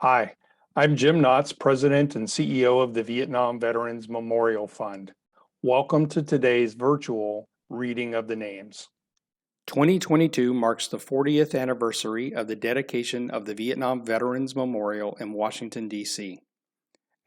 Hi, I'm Jim Knotts, President and CEO of the Vietnam Veterans Memorial Fund. Welcome to today's virtual reading of the names. 2022 marks the 40th anniversary of the dedication of the Vietnam Veterans Memorial in Washington, D.C.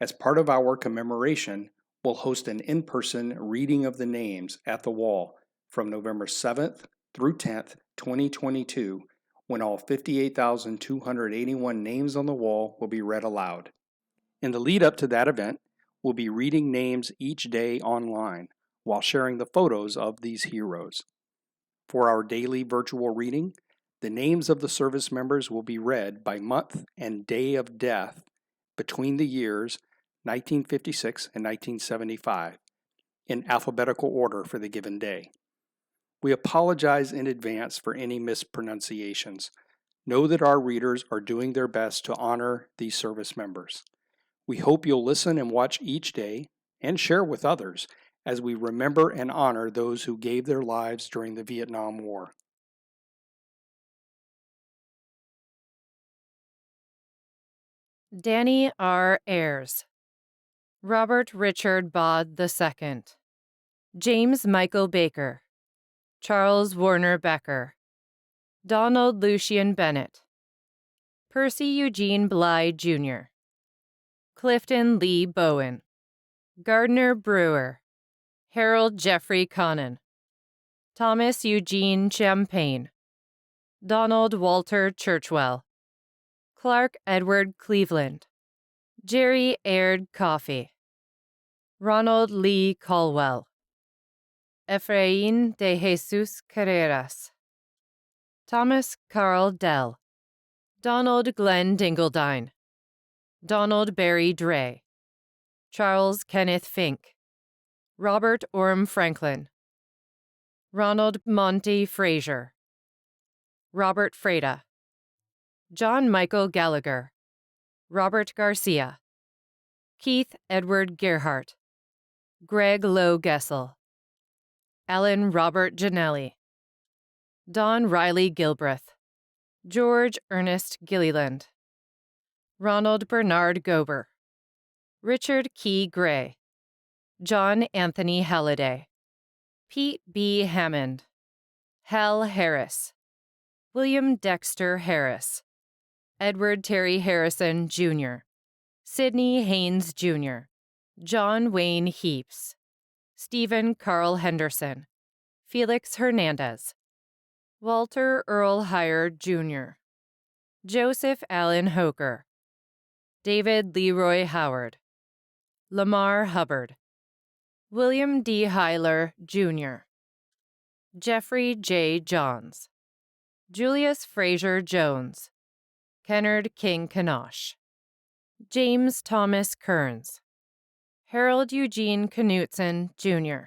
As part of our commemoration, we'll host an in-person reading of the names at the wall from November 7th through 10th, 2022, when all 58,281 names on the wall will be read aloud. In the lead up to that event, we'll be reading names each day online while sharing the photos of these heroes. For our daily virtual reading, the names of the service members will be read by month and day of death between the years 1956 and 1975 in alphabetical order for the given day. We apologize in advance for any mispronunciations. Know that our readers are doing their best to honor these service members. We hope you'll listen and watch each day and share with others as we remember and honor those who gave their lives during the Vietnam War. Danny R. Ayres, Robert Richard Bod II, James Michael Baker, Charles Warner Becker, Donald Lucian Bennett, Percy Eugene Bly Jr., Clifton Lee Bowen, Gardner Brewer, Harold Jeffrey Connon, Thomas Eugene Champagne, Donald Walter Churchwell, Clark Edward Cleveland, Jerry Aird Coffey, Ronald Lee Caldwell, Efrain de Jesus Carreras, Thomas Carl Dell, Donald Glenn Dingledine, Donald Barry Dre, Charles Kenneth Fink, Robert Orm Franklin, Ronald Monty Frazier, Robert Freda, John Michael Gallagher, Robert Garcia, Keith Edward Gerhart, Greg Lowe Gessel, Alan Robert Janelli, Don Riley Gilbreth, George Ernest Gilliland, Ronald Bernard Gober, Richard Key Gray, John Anthony Halliday, Pete B. Hammond, Hal Harris, William Dexter Harris, Edward Terry Harrison, Jr., Sidney Haynes, Jr., John Wayne Heaps, Stephen Carl Henderson, Felix Hernandez, Walter Earl Heyer, Jr., Joseph Allen Hoker, David Leroy Howard, Lamar Hubbard, William D. Hyler, Jr., Jeffrey J. Johns, Julius Fraser Jones, Kennard King Kanosh, James Thomas Kearns, Harold Eugene Knutson, Jr.,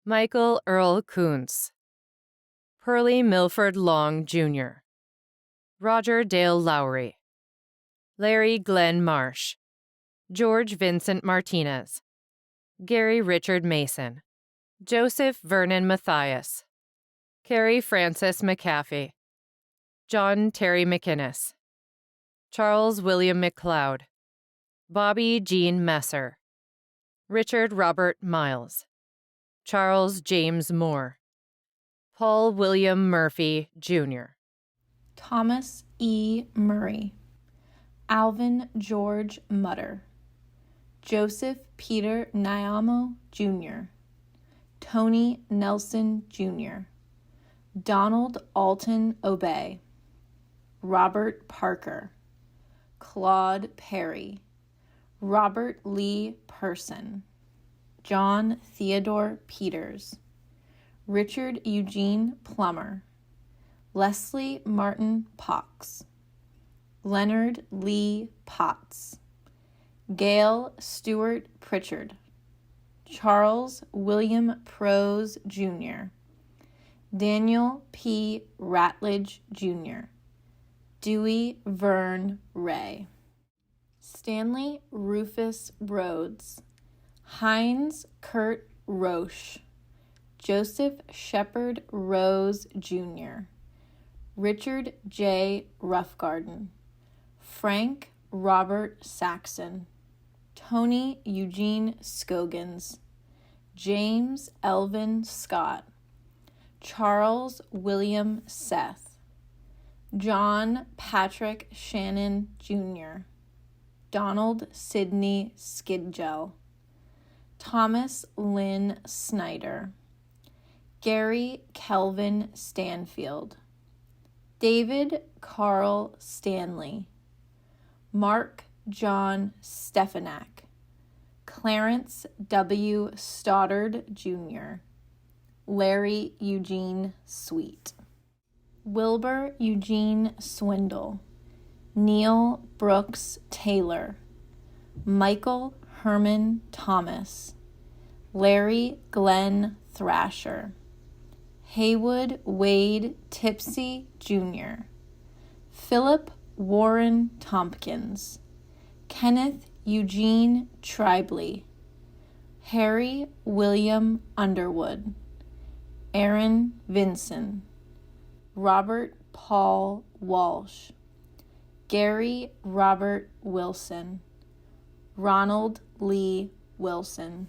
Michael Earl Kuntz, Pearlie Milford Long, Jr., Roger Dale Lowry, Larry Glenn Marsh, George Vincent Martinez, Gary Richard Mason, Joseph Vernon Matthias, Carrie Frances McAfee, John Terry McInnes, Charles William McLeod, Bobby Jean Messer, Richard Robert Miles, Charles James Moore, Paul William Murphy, Jr., Thomas E. Murray, Alvin George Mutter, Joseph Peter Nyamo, Jr., Tony Nelson, Jr., Donald Alton Obey, Robert Parker, Claude Perry, Robert Lee Person, John Theodore Peters, Richard Eugene Plummer, Leslie Martin Pox, Leonard Lee Potts, Gail Stewart Pritchard, Charles William Prose, Jr., Daniel P. Ratledge, Jr., Dewey Vern Ray, Stanley Rufus Rhodes, Heinz Kurt Roche, Joseph Shepard Rose, Jr., Richard J. Roughgarden, Frank Robert Saxon, Tony Eugene Scogins, James Elvin Scott, Charles William Seth, John Patrick Shannon Jr., Donald Sidney Skidgel, Thomas Lynn Snyder, Gary Kelvin Stanfield, David Carl Stanley, Mark John Stefanak, Clarence W. Stoddard Jr., Larry Eugene Sweet, Wilbur Eugene Swindle, Neil Brooks Taylor, Michael Herman Thomas, Larry Glenn Thrasher, Haywood Wade Tipsy Jr., Philip Warren Tompkins, Kenneth Eugene Tribley, Harry William Underwood, Aaron Vinson, Robert Paul Walsh, Gary Robert Wilson, Ronald Lee Wilson.